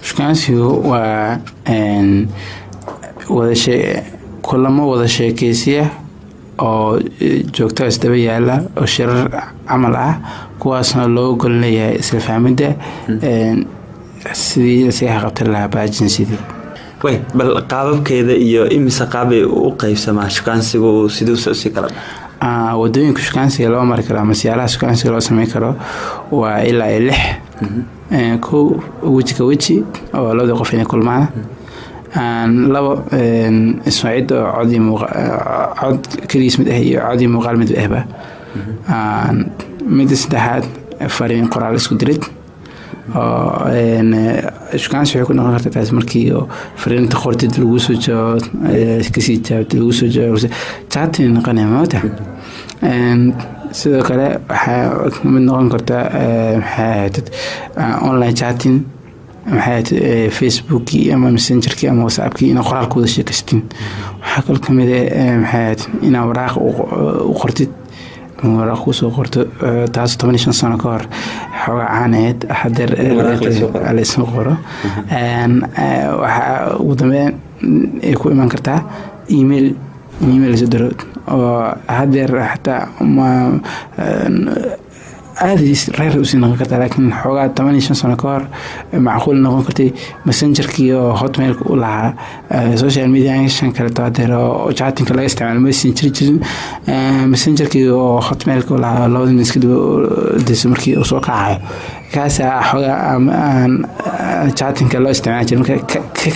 shukaansigu waa kulamo wada sheekaysiya oo joogto isdaba yaala oo shirar camal ah kuwaasna loo gol leeyahay isla fahmida sidii isaga qabtan lahaa baajinsida way bal qaababkeeda iyo imisa qaabay u qaybsamaa shukaansigu sidoo soo kala wadooyinka shukaansiga loo mari karo ama siyaalaha shukaansiga loo sameyn karo waa ilaa 6 ko weji oo labada qof inay kulmaan labo ismaaciid oo cod kaliis mid ah iyo cod muuqaal mid ahba mid saddexaad fariin qoraal isku dirid oo shukaansi wuxuu ku noqon kartaa taas markii oo fariinta qortid lagu soo jawaab kasii jawaabtid lagu soo jawaab chatting noqonaya maanta sidoo kale waxaa mid noqon kartaa online chatting Facebook ama Messenger ama WhatsApp ina qoraal ku wada sheekaystiin waxa kale kamid ah ina waraaq u qortid waraaq ku soo qorto taas 15 sano ka hor xogaa caaneed hadeer la soo qoro waxa ugu dambeyn ay ku iman kartaa email soo diro oo hadeer xataa ma aadis reer u sii noqon kartaa laakiin xogaa 15 sano ka hor macquul noqon kartay Messenger-kii oo Hotmail u lahaa social media shan kale taadeer oo chatting laga isticmaalo Messenger-kii oo Hotmail u lahaa labadii iska dib markii uu soo kacay kaas xogaa chatting loo isticmaalo marka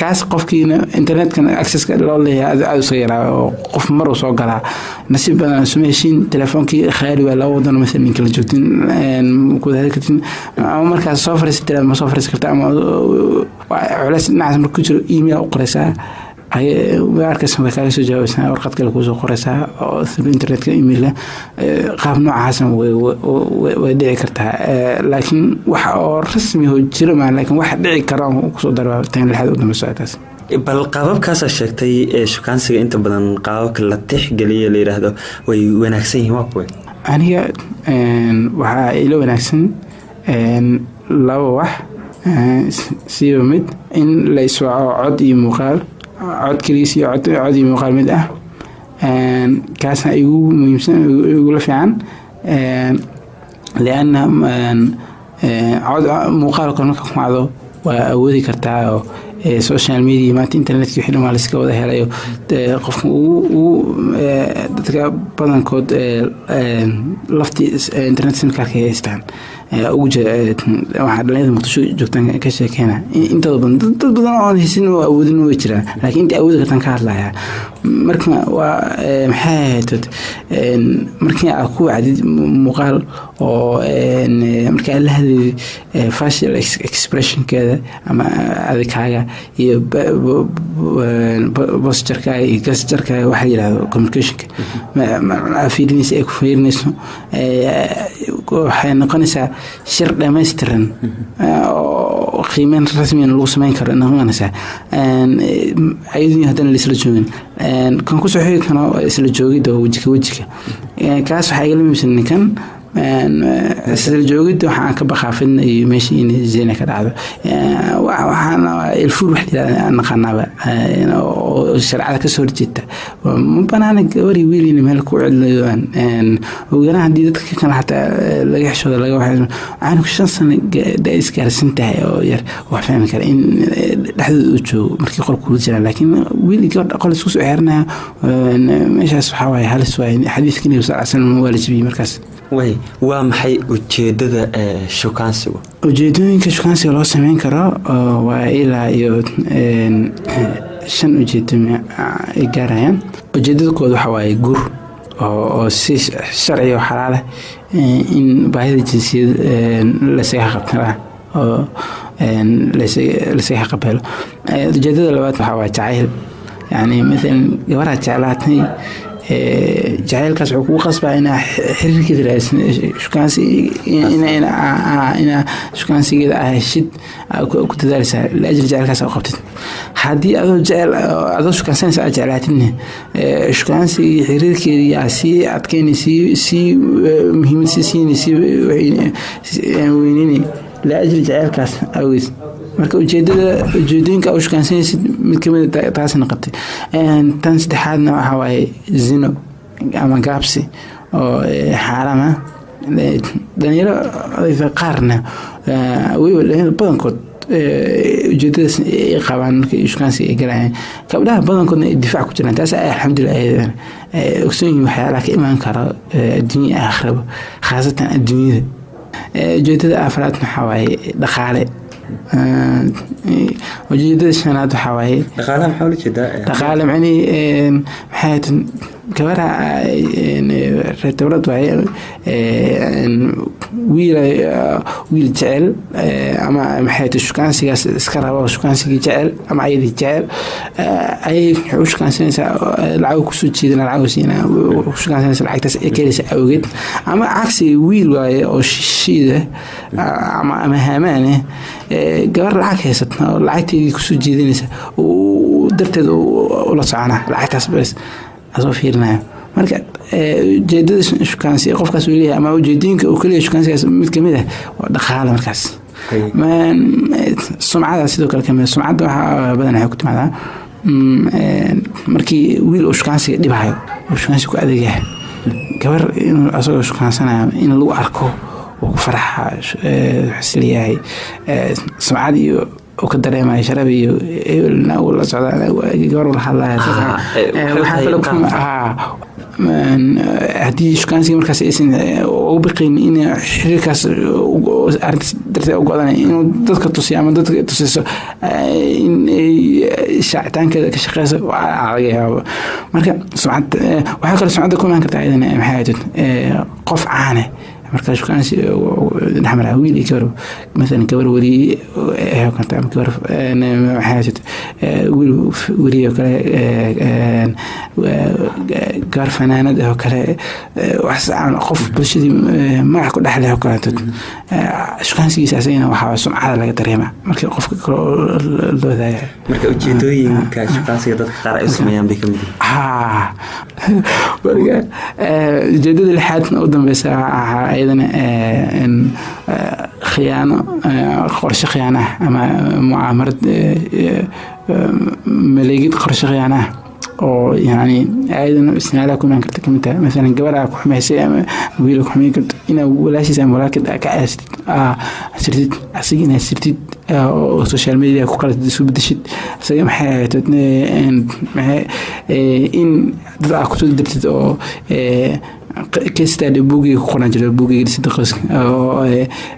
kaas qofkiina internet-kan access loo leeyahay aad soo yaraa oo qof mar uu soo galaa nasiib badan sumeeshin telefoonkii khaali waa loo wadan mesela kala joogtin ku hadalkatin ama markaas soo fariistay ma soo fariis kartaa ama culays dhinacaas markuu ku jiro email u qoraysaa ay warkaas ma kaaga soo jawaabsan warqad kale ku soo qoraysaa oo internet-ka email qaab noocaas way dhici kartaa laakiin waxa oo rasmi oo jiro ma laakiin waxa dhici kara oo ku soo darba tan lixaad u dhamaystaas bal qaababkaas sheegtay shukaansiga inta badan qaababka la tixgeliyo la yiraahdo way wanaagsan yihiin waa kuwa aniga waxa ila wanaagsan laba wax siyo mid in la iswaaco cod iyo muuqaal cod kaliis iyo cod iyo muuqaal mid ah kaas ay ugu muhiimsan ugu la fiican لأن muuqaal kan marka kumacdo waa awoodi kartaa social media maanta internetka xilli ma la iska wada helayo qofka dadka badankood lafti internet simkaarka haystaan ugu waxa dhalinyarada muqdisho joogtaan ka sheekeyna inta badan dad badan oo haysan oo awoodin way jiraan laakiin inta awood kartaan ka hadlaya marka waa maxay tad markii aad ku wacdid muuqaal oo marka la hadlay facial expression keeda ama adikaaga iyo posture-ka iyo gesture-ka waxa yiraahdo communication ma feelings ay ku fiirnayso waxay noqonaysaa shir dhameystiran oo qiimeyn rasmi ah lagu sameyn karo noqonaysaa ayadii haddana la isla joogin kan ku soo xigay kana isla joogida wajiga kaas waxa iga lamimsan ninkan isla joogida waxaan ka baqaafin iyo meeshii in zeena ka dhacdo waxaana ilfuur wax naqanaaba oo sharciyada ka soo horjeeda ma banaana gabari wiilina meel ku cidlayaan ogana hadii dadka kan xataa laga xishoodo laga waxaan ku 5 sano daais gaarsintahay oo yar wax fahmi kara in dhaxdooda uu joogo markii qolku jiraan laakiin wiilka qol isku soo xirnaa meeshaas waxa way halis way xadiiskii Nabi sallallahu alayhi wasallam walajibi markaas way waa maxay ujeedada shukaansiga ujeedooyinka shukaansiga loo sameyn karo waa ilaa iyo 5 ujeedo ay gaarayaan ujeedada koowaad waxa waaye guur oo si sharci oo xalaal ah in baahida jinsiyad la sax qabtaa oo la sax qabelo ujeedada labaad waxa waa jacayl yani مثلا gabar jeclaatay jacaylkaas wuxuu ku qasbaa in xiriirkeeda raashin shukaansi ina shukaansigeeda heshid ku dadaalisa la ajir jacaylkaas oo qabtid hadii adoo shukaansanaysa jeclaatidna shukaansi xiriirkeeda si adkeynaysi muhiimad siinaysi weynini la ajir jacaylkaas awgeed marka ujeedooyinka u shukaansanaysid mid kamid taasi noqotay tan saddexaadna waxa waaye zino ama gaabsi oo xaaraam ah dhalinyaro qaarna weliba dhalinyaro badankood ujeedadaas ay qabaan markay shukaansiga ay galayaan gabdhaha badankoodna ay difaac ku jiraan taas alxamdulilah ogsoonyihin waxyaalaha ka imaan kara adduunya aakhiraba khaasatan adduunyada ujeedada afraad waxaa waaye dhaqaale ujeedada shanaad waxaa waaye dhaqaalaha maxaa ula jeedaa dhaqaale macnihii maxay gabadha reer dowlad waaye wiil jecel ama maxay shukaansigaas iska raba shukaansigii jecel ama ayadii jecel ayay u shukaansanaysaa lacag kusoo jeedana lacag siina shukaansanaysa lacagtaas ee kelaysa awgeed ama cagsi wiil waaye oo shiida ama hamaane gabar lacag haysata oo lacagteedii kusoo jeedinaysa darteed ula socona lacagtaas bas asoo fiirinayo marka ujeedada shukaansi qofkaas uu leeyahay ama ujeedooyinka uu kaliya shukaansigaas mid kamid ah waa dhaqaale markaas sumcada sidoo kale kamid sumcada waxaa badan waxay ku timaadaa markii wiil uu shukaansiga dhibayo uu shukaansi ku adeegyahay gabar inuu asagoo shukaansanayo in lagu arko uu ku faraxa isleeyahay sumcad iyo ka dareemayo sharaf iyo uu la socda gabar la hadlaya waxaa kaloo haddii shukaansiga markaas aysan u biqin in xiriirkaas arrintaas darteed u go-dan inuu dadka tusiyo ama dadka tusiso in shaacitaankeeda ka shaqeyso laga yaabo marka sumcad waxaa kaloo sumcadda ku imaan kartaa ayadana maxay ahayd qof caane marka shukaansi dhexmara wiil iyo gabar مثلا gabar wariye ee kanta ama gabar maxay wiil wariye kale gaar fanaanad oo kale wax aan qof bulshadii magac ku dhaxlay oo kale shukaansigiisa asagana waxa sumcada laga dareema marka qofka kale loo daaya marka ujeedooyinka shukaansiga dadka qaar ay sameeyaan bay kamid marka ujeedada lixaad u dambeysa ayadana khiyaano qorshe khiyaano ama mucaamarad maleegid qorshe khiyaano oo yani ayadana isnaala ku imaan karta kamid tahay مثلا gabadha ku xumaysay ama wiil ku xumayn karta inaa walaashiisa ama walaalkeed ka sirtid asigina sirtid oo social media ku kala soo bedeshid asaga maxay in dad ku soo dirtid oo كيستادي بوجي خرج بوجي صدقس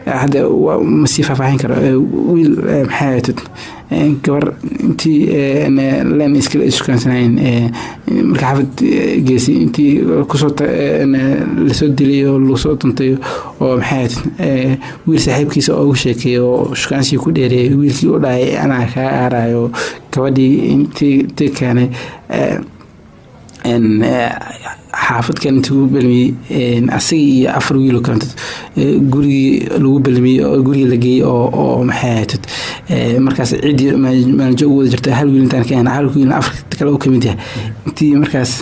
هذا مسيفة فاهم كره ويل حياته كبر أنتي أنا لين إسكال إسكان سنين مركحفة جيسي أنتي كسرت أنا لسود لي ولسود أنتي وحياته ويل صاحب كيس أو شيء أو شكان شيء كده ويل كي ولا أنا كأرايو كودي أنتي تكاني إن xaafad kan intuu balmiyey asaga iyo afar wiil oo kale gurigi lagu balmiyey oo guriga la geeyey oo maxay ahayd markaas cidii maaljo ugu wada jirtay hal wiil intaan keenay hal wiil afar kale oo kamid yahay intii markaas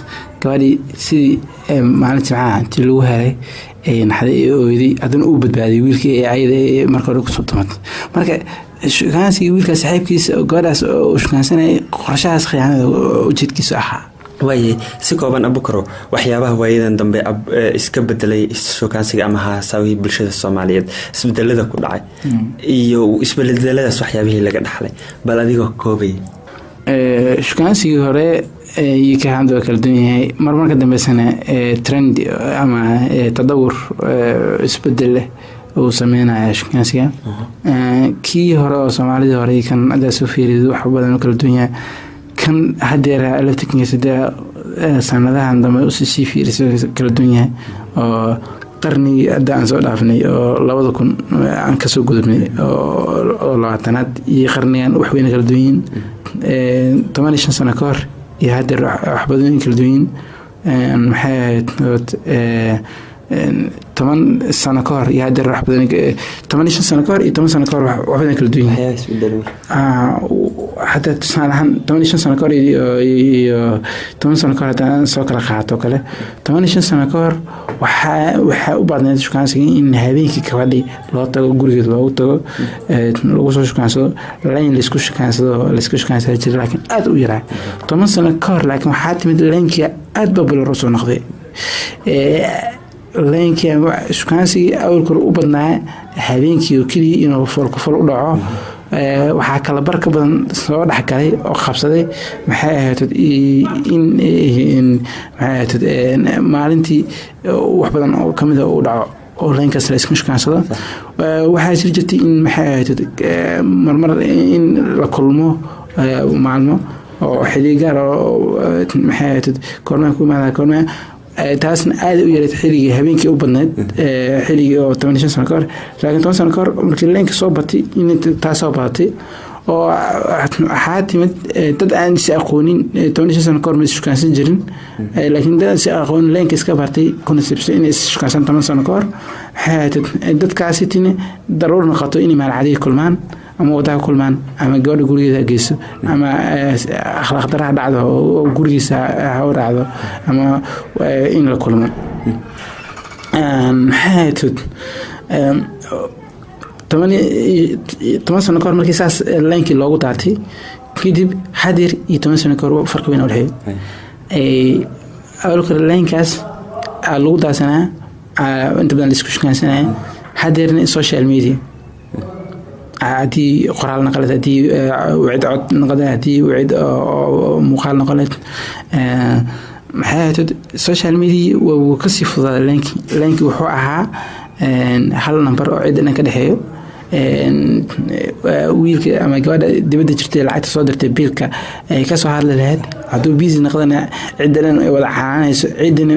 gabadhii sidii maalin jimcaha intii lagu helay naxday ooyday adana uu badbaaday wiilkii ayada marka hore ku soo tumatay marka shukaansiga wiilkaas saaxiibkiisa gabadhaas oo shukaansanay qorshahaas khiyaanada ujeedkiisa ahaa waaye si kooban abukaro waxyaabaha waayadan dambe iska bedelay shukaansiga ama haasaawii bulshada Soomaaliyeed isbedelada ku dhacay iyo isbedeladaas waxyaabihii laga dhaxlay bal adigoo koobay shukaansigii hore iyo ka hadda kala duwan yahay marmarka dambeysana trend ama tadawur isbedel oo sameynaya shukaansiga kii hore oo Soomaalida hore kan adaa soo fiiriyo wax badan oo kala duwan yahay kan hadeera electricnessida sanadahan dambe u sii fiirisay kala duwan yahay oo qarni aan soo dhaafnay oo 2000 aan ka soo gudubnay oo 20aad iyo qarnigan wax weyn kala duwan 15 sano ka hor iyo hadeer wax badan kala duwan maxay 10 sano ka hor iyo hadda wax badan 15 sano ka hor iyo 10 sano ka hor wax badan kala duwan yihiin حتى تسمعنا 18 سنة كور iyo 10 sano ka hor hadaan soo kala qaato kale 18 sano ka hor waxa u baadneed shukaansiga in habeenkii kabadhi loo tago gurigeed loogu tago lagu soo shukaansado leen la isku shukaansado jiray laakiin aad u yaraa 10 sano ka hor laakiin waxa timid leenkii aad popular soo noqday leenkii shukaansiga awalkor u badnaa habeenkii oo kaliya inuu fol u dhaco waxaa kala bar ka badan soo dhaxgalay oo qabsaday maxay ahayd in maalintii wax badan oo kamid ah u dhaco oo leenkaas la isku shukaansado waxaa jirtay in maxay ahayd marmar in la kulmo maalmo oo xilli gaar oo maxay ahayd kormaan ku imaada taasna aad u yareed xilligii habeenkii u badneed xilligii oo 18 sano ka hor laakiin 10 sano ka hor markii leenka soo batay in taas soo batay oo waxaa timid dad aan si aqoonin 18 sano ka hor ma shukaansan jirin laakiin dad si aqoon leenka iska bartay conception in shukaansan 10 sano ka hor dadkaasi tin daruur noqoto in maal caadi kulmaan ama wada kulmaan ama gabadha gurigeeda geyso ama akhlaaq darada dhacdo oo gurigiisa ha u dhacdo ama in la kulmo maxay 10 sano ka hor markii saas leenkii loogu daatay kadib hadir iyo 10 sano ka hor farq weyn u dhaxeeyo awalka leenkaas lagu daasanaa inta badan la isku shaqeynsanaa hadirna social media عادي قرال نقلت عادي وعد عد نقلت عادي وعد مقال نقلت حياته السوشيال ميديا وكسف ذا لينك وحوعها هل نمبر عدنا كده wiilka ama gabadha dibadda jirtay lacagta soo dirtay biilka ay ka soo hadla lahayd haduu busy noqdana ciidan ay wada caanayso ciidan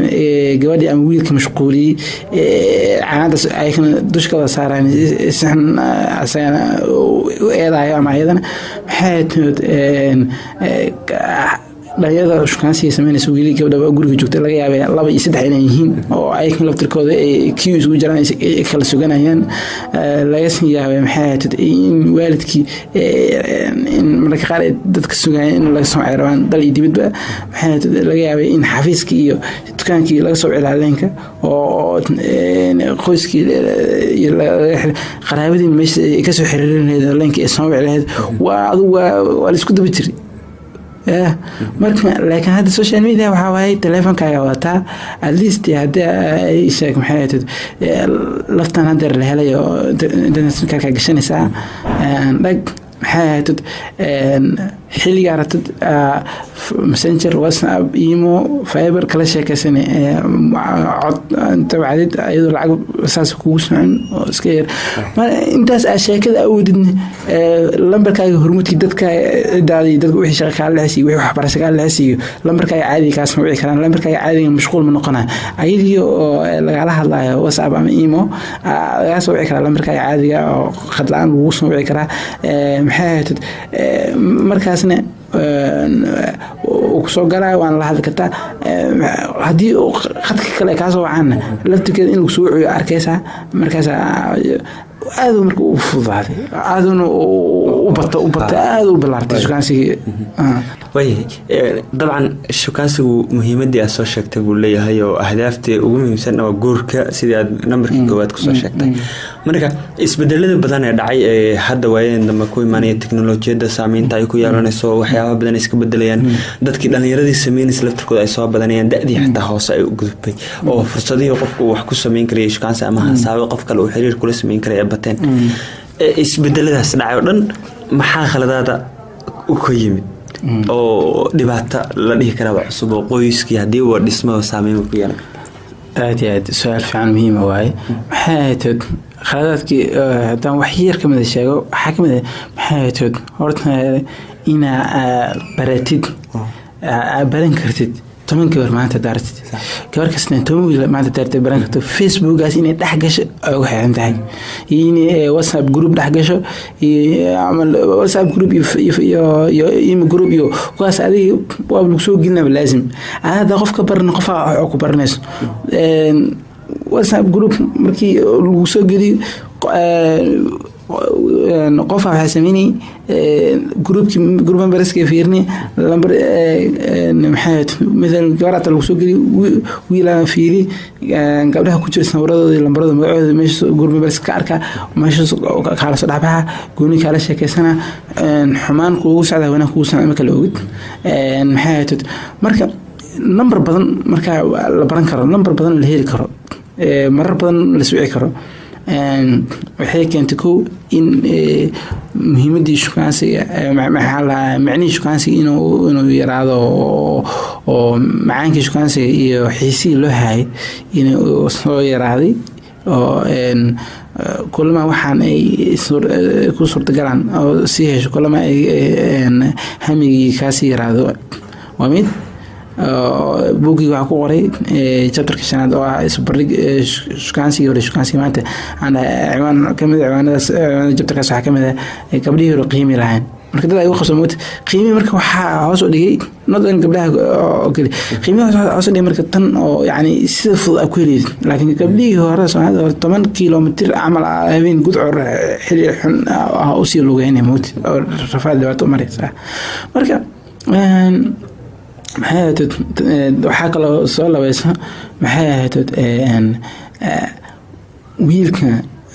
gabadhi ama wiilka mashquuliyay caanada ay kan dushkada saaraan saxan asana eedayo ama ayadana maxay dhalinyarada shukaansiga sameynaysa wiilii gabdhaha guriga joogtay laga yaabay 2 iyo 3 inay yihiin oo ay kan laftirkooda queue isugu jiraan kala suganayaan laga sii yaabay maxay in waalidkii in marka qaar dadka sugayaan in laga soo ceyraan dal iyo dibadba maxay laga yaabay in xafiiskii iyo dukaankii laga soo cilaaleenka oo qoyskii qaraabadii meesha ka soo xiriirinayeen leenka ee soo wiclayd waa la isku daba jiray marka laakiin hadda social media waxa waaye teleefankaaga wataa at least hadda ay sheeg maxay tahay laftan hadda la helayo internetka ka gashanaysaa dhag maxay tahay xilliga aratad messenger whatsapp imo fiber kala sheekaysan cod inta wacdid ayadoo lacag saas kugu socon oo iska yar intaas sheekada awoodin lambarkaaga hormuudkii dadka daadii dadku wixii shaqo kala leexsiyo wixii waxbarasho kala leexsiyo lambarkaaga caadi kaas ma wici karaan lambarkaaga caadiga mashquul ma noqonaa ayadii oo laga hadlayo whatsapp ama imo laga soo wici karaa lambarkaaga caadiga oo khad la'aan lagu soo wici karaa maxay tahay markaas soo galay waan la hadli kartaa hadii khadka kale ka soo wacana laftigeeda in lagu soo ciyo arkaysa markaas aad markuu u fudaaday aaduna u bata aad u balaartay shukaansiga way dabcan shukaansigu muhiimadii aad soo sheegtay buu leeyahay oo ahdaafta ugu muhiimsan waa guurka sidii aad nambarkii koowaad ku soo sheegtay marka isbedelada badan ee dhacay ee hadda waayeen dama ku imaanaya teknolojiyada saameynta ay ku yeelanayso waxyaabo badan iska bedelayaan dadkii dhalinyaradii sameynaysa laftirkooda ay soo badanayaan da'dii xitaa hoose ay u gudubtay oo fursadihii qofku wax ku sameyn karay shukaansi ama hasaabo qof kale uu xiriir kula sameyn karay bateen isbedeladaas dhacay oo dhan maxaa khaladaada u ka yimid oo dhibaato la dhihi karaa cusub oo qoyskii hadii uu dhismo saameyn ku yeelan aad su'aal fiican muhiim ah waay maxay tahay khaladaadkii hadaan wax yar ka mid sheego waxa ka mid maxay tahay horta ina baratid baran kartid toban gabar maanta daartid gabar kasta toban wiil maanta daartid baran karto facebookaas inay dhex gasho ay ugu xiran tahay in whatsapp group dhex gasho ama whatsapp group iyo email group iyo kuwaas adiga waa lagu soo gelinaa laazim hada qofka barna qof ku baranayso WhatsApp group markii lagu soo geliyo qof waxa sameeyay group memberska fiirni lambar maxay midal gaarata lagu soo geliyo wiilaan fiiri gabdhaha ku jira sawirradooda lambarada magacooda meesha group memberska arka meesha kala soo dhabaha gooni kala sheekeysana xumaan kuugu socda wanaag kuugu socda ma kala ogid maxay marka number badan marka la baran karo number badan la heli karo marar badan la soo karo waxay keentay ko in muhiimadii shukaansiga macnihii shukaansiga inuu yaraado oo macaankii shukaansiga iyo xiisihii loo hayay inuu soo yaraaday oo kulama waxaan ay ku suurtagalaan oo sii hesho kulama ay hamigii kaasii yaraado waa mid buugii waxaa ku qoray chapterka 5 oo ah isbardhig shukaansiga hore shukaansiga maanta ana ciwaan kamid ciwaanadaas chapterkaas waxaa kamid ah gabdhihii hore qiimi lahayn marka dad ay u qabso mood qiimi marka waxaa hoos u dhigay nodan gabdhaha oo kale qiimihiisa hoos u dhigay marka tan oo yani sida fudud ku helid laakiin gabdhihii hore Soomaaliya 10 kilomitir amal habeen gudcur xilli xun oo si lugeynay mood oo rafaad dhawaato maraysa marka maxay waxaa kaloo soo labaysa maxay ahayd wiilka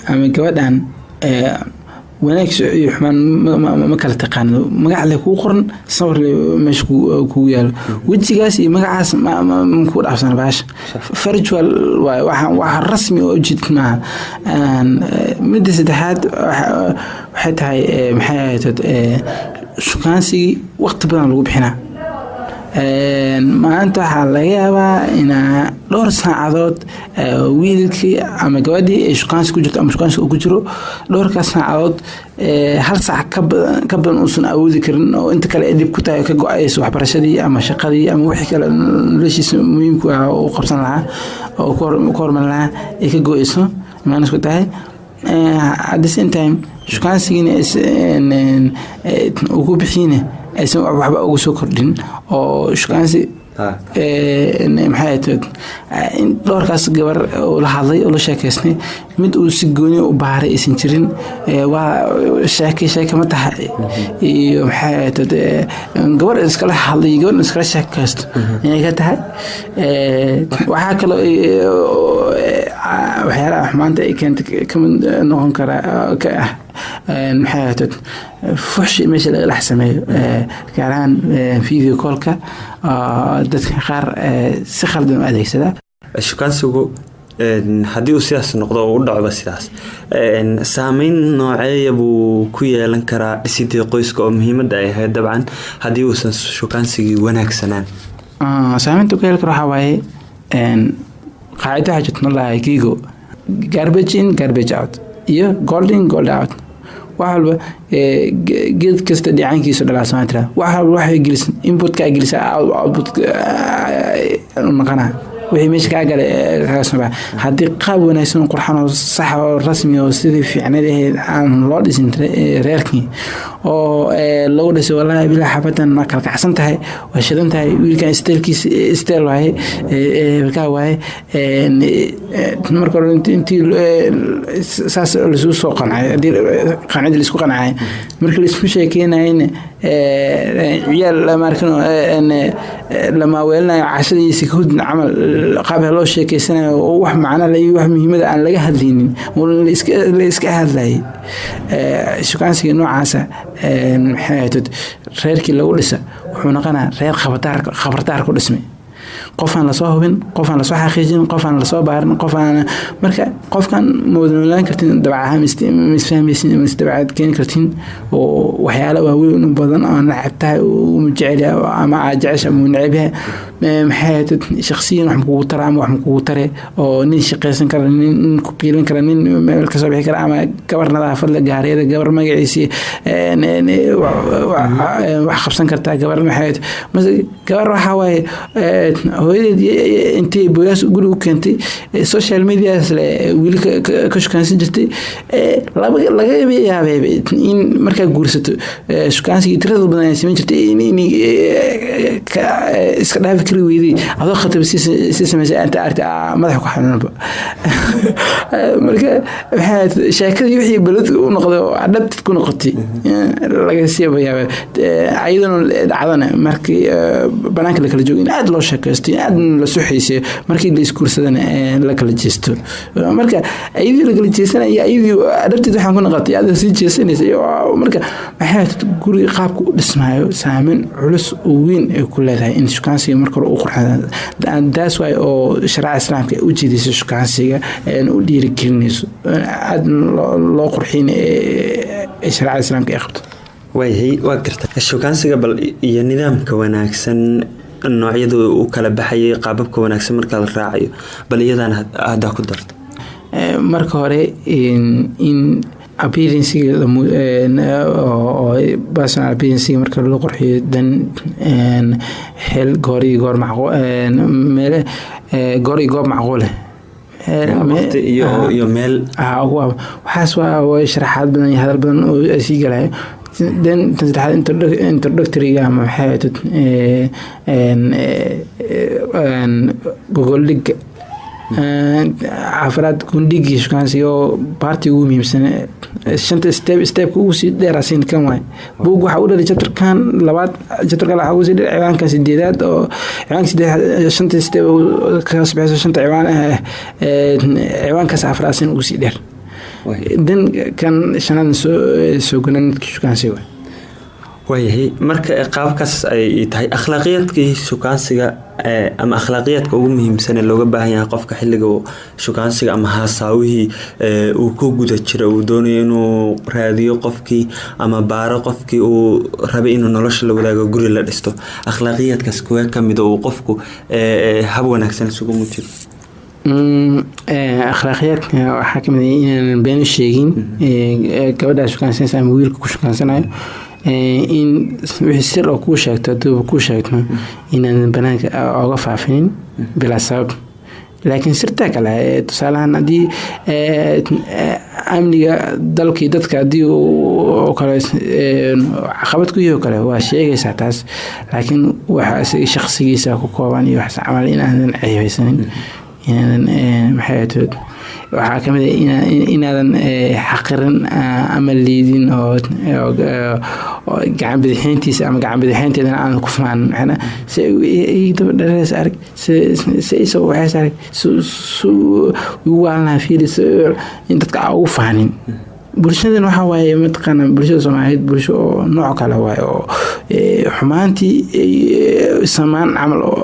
ama gabadhan wanaag iyo xumaan ma kala taqaan magac leh ku qoran sawir meesha ku yaalo wajigaas iyo magacaas ma ku dhaafsan baash virtual waxa rasmi oo jidna mid saddexaad waxay tahay maxay ahayd shukaansiga waqti badan lagu bixinaa maanta waxaa laga yaabaa inaa dhowr saacadood wiilkii ama gabadhii ay shukaansi ku jirto ama shukaansi ku jiro dhowrkaas saacadood hal saac ka badan uusan awoodi karin oo inta kale ay dhib ku tahay ka go-ayso waxbarashadii ama shaqadii ama wixii kale noloshiisa muhiimku ah oo qabsan lahaa oo ku hormarin lahaa ay ka go-ayso maanas ku tahay at the same time shukaansigiina ugu bixiyna aysan waxba ugu soo kordhin oo shukaansi maxay tahay in dhowrkaas gabar oo la hadlay oo la sheekaysnay mid uu si gooni u baaray isin jirin waa sheeko ma tahay iyo maxay tahay gabar iskala hadlay gabar iskala sheekaysto inay ka tahay waxa kale waxyaalaha xumaanta ay keentay kamid noqon kara ka ah maxay tahay fuxshi meesha laga dhex sameeyo gaar ahaan video callka dadka qaar si khaldan u adeegsada shukaansigu haddii uu sidaas noqdo oo u dhacdo sidaas saameyn nooceeya buu ku yeelan karaa dhisidii qoyska oo muhiimadda ay ahayd dabcan haddii uusan shukaansigii wanaagsanaan saameynta ku yeelan karo waxaa waaye qaacida xajatna lahay kigo garbage in garbage out iyo gold in gold out waxalba geed kasta dhicaankiisa dhalaasan tira waxalba waxay gelisan input ka gelisa output maqana wixii meesha ka galay ka soo baa hadii qaab wanaagsan qurxan oo sax oo rasmi oo sidii fiicnadeed aan loo dhisin reerkii oo lagu dhisay wallahi bilaa xabadan ma kala kacsan tahay waa shidan tahay wiilkan steelkiisa steel waaye ka waaye marka intii saas la soo qancay hadii qanacid la isku qancay marka la isku sheekeynayna ciyaal markan lama weelnayo cashadiisa ka hudin amal qaab loo sheekeysanayo oo wax macna leh wax muhiimada aan laga hadlaynin oo la iska hadlay shukaansiga noocaasa maxay tahay reerkii lagu dhisa wuxuu noqonaa reer khabartaar ku dhismay qofaan la soo hubin qofaan la soo xaqiijin qofaan la soo baarin qofaan marka qofkan moodnoolaan kartin dabacaha misfahmaysin dabacaad keeni kartin oo waxyaalo waaweyn u badan oo nacabtahay uu jecel ama jecesha ama necab yahay maxay tahay shakhsiyan wax kugu tara ama wax kugu tare oo nin shaqaysan kara nin ku qiilan kara nin meel ka soo bixi kara ama gabar nadaafad la gaariyada gabar magaciisi wax qabsan kartaa gabar maxay gabar waxa waaye hooyadeed intay booyaas guriga u keentay social medias wiil ka shukaansan jirtay laga yaabay in markaa guursato shukaansiga tirada badan ay samayn jirtay in iska dhaafi kari weyday adoo khatab si samaysay anta arti madaxa ku xanuunba marka waxaa sheekadii wixii balad u noqday oo adhabtid ku noqotay laga siibayaa ayadana dhacdana markii banaanka la kala joogo in aad loo sheekaysto aad la soo xiiseeyo markii la iskuursadana la kala jeesto marka ayadii la kala jeesanaya ayadii adhabtid waxaan ku noqotay aad sii jeesanaysa marka maxay guri qaabku u dhismaayo saameyn culus oo weyn ay ku leedahay in shukaansiga marka hore u qurxan daas way oo shariicada islaamka u jeedisay shukaansiga u dhiirigelinayso aad loo qurxin shariicada islaamka ay qabto waayahay waa garta shukaansiga bal iyo nidaamka wanaagsan noocyada uu kala baxayay qaababka wanaagsan marka la raacayo bal iyadana hadda ku darto marka hore in appearance personal appearance marka loo qurxiyo dan hel goor macquul goor iyo goob macquul iyo meel waxaas waa sharaxaad badan iyo hadal badan oo sii galayo dan saddexaad introductory-ga ama maxay gogoldhigga cafaraad gundhigii shukaansiga oo baarti ugu muhiimsan shanta stepka ugu sii dheeraasin kan waay buug waxaa u dhalay jabtarkan labaad jabtarka waxaa ugu sii dheer ciwaanka sideedaad oo ciwaanka sideedaad shanta step ka sabayso shanta ciwaan ciwaankaas afraasin ugu sii dheer dan kan shanaad soo gunaanadka shukaansiga waay waayahay marka qaabkaas ay tahay akhlaaqiyadkii shukaansiga ama akhlaaqiyadka ugu muhiimsan ee looga baahan yahay qofka xilliga shukaansiga ama haasaawihii uu ku guda jira uu doonayo inuu raadiyo qofkii ama baaro qofkii uu rabay inuu nolosha la wadaago guri la dhisto akhlaaqiyadkaas kuwa ka mid uu qofku hab wanaagsan isugu muujiyo akhlaaqiyadka waxaa kamid ah inaan been sheegin gabadha shukaansanaysa ama wiilka ku shukaansanayo in wixii sir oo kuu sheegto hadduu kuu sheegto inaan banaanka oga faafinin bilaa sabab laakiin sirtaa kale tusaalahaan haddii amniga dalkii dadka haddii oo kale caqabad ku yaho kale waa sheegaysaa taas laakiin waxa isaga shakhsigiisa ku kooban iyo wax camal inaadan ceebeysanin inaadan maxay ahayd waxaa kamid ah inaadan xaqirin ama liidin oo gacan bidixeyntiisa ama gacan bidixeynteedana aan ku fahmin maxana si daba dhareys arag si isoo waxays arag ugu waalnaa fiilis in dadka aan ugu fahmin bulshadan waxaa waaye mataqaana bulshada Soomaaliyeed bulsho oo nooc kale waaye oo xumaantii samaan camal oo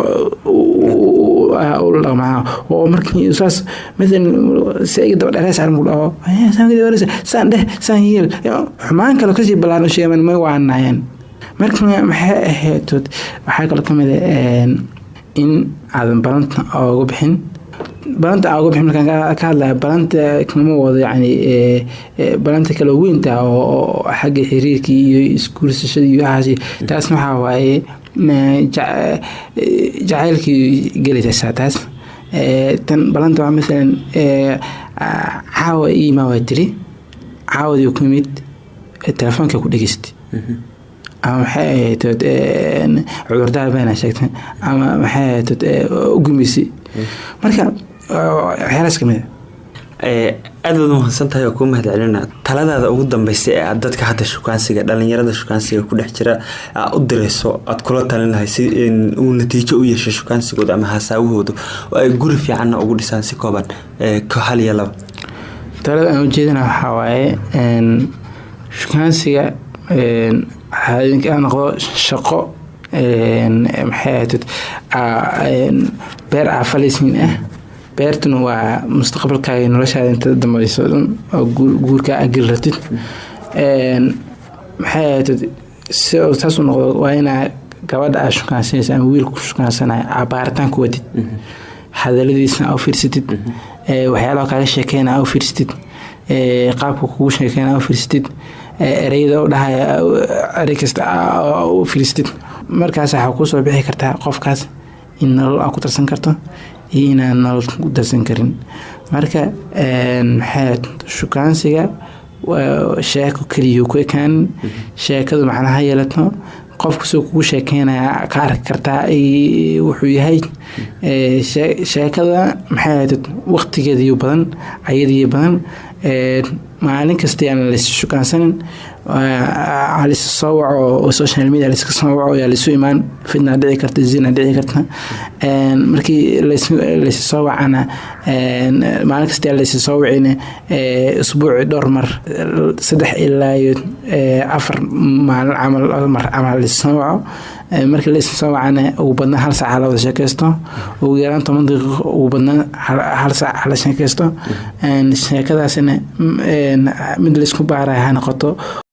lama oo markii saas midna sayid daba dhareys arag oo saan yeel xumaan kale kasii balaano sheeman ma waanayaan marka maxay ahayd waxaa kale kamid ah in aadan balanta uga bixin balanta uga bixin markaan ka hadlayo balanta kama wado yani balanta kala weynta oo xagga xiriirkii iyo iskuulsashada iyo waxaasi taasna waxaa waaye jacaylkii gelaysaa taas tan balanta waa masalan caawa iimaa waa tiri caawadii ku yimid telefoonka ku dhegeystay ama maxay ahayd cudurdaar bayna sheegtay ama maxay ahayd u gumisay marka waxyaalaas kamid aad baad umahadsan tahay oo kuu mahad celina taladaada ugu dambaysa ee aad dadka hadda shukaansiga dhalinyarada shukaansiga ku dhex jira u dirayso aad kula talin lahay si uu natiijo u yeesho shukaansigooda ama haasaawahooda oo ay guri fiicanna ugu dhisaan si kooban hal iyo laba talada aan ujeedana waxaa waaye shukaansiga waxaa noqdo shaqo maxay ahayd beer aafaleysiin ah beertuna waa mustaqbalkaaga noloshaada inta dambayso oo guurka agil ratid maxay ahayd si taas u noqdo waa inaa gabadha aad shukaansanaysa ama wiilku shukaansanaya baaritaan ku wadid hadaladiisna u fiirsatid waxyaalaha kaaga sheekeyna u fiirsatid qaabka kugu sheekeyna u fiirsatid ereyada u dhahaya erey kasta u fiirsatid markaas waxaa kusoo bixi kartaa qofkaas in nolol aa ku darsan karto iyo inaan nolol ku darsan karin. marka maxay shukaansiga sheeko kaliya ku ekaan sheekadu macnaha yeelato qofku soo kugu sheekeynaya ka arki kartaa wuxuu yahay sheekada maxay waqtigeeda iyo badan ayadiyo badan maalin kasta aan la shukaansanin على الصوع والسوشيال ميديا اللي سكسوا يا اللي سوي مان فينا دعي كرت الزنا دعي كرتنا مركي اللي سوى أنا ما نكستي اللي سوى عنا أسبوع دور مر سدح إلا أفر مع العمل مر عمل اللي سوى مركي اللي سوى عنا وبدنا هالساعة على وش كيستو ويران تمنطق وبدنا هالساعة على شكيستو كذا سنة من اللي سكوا بعرها نقطة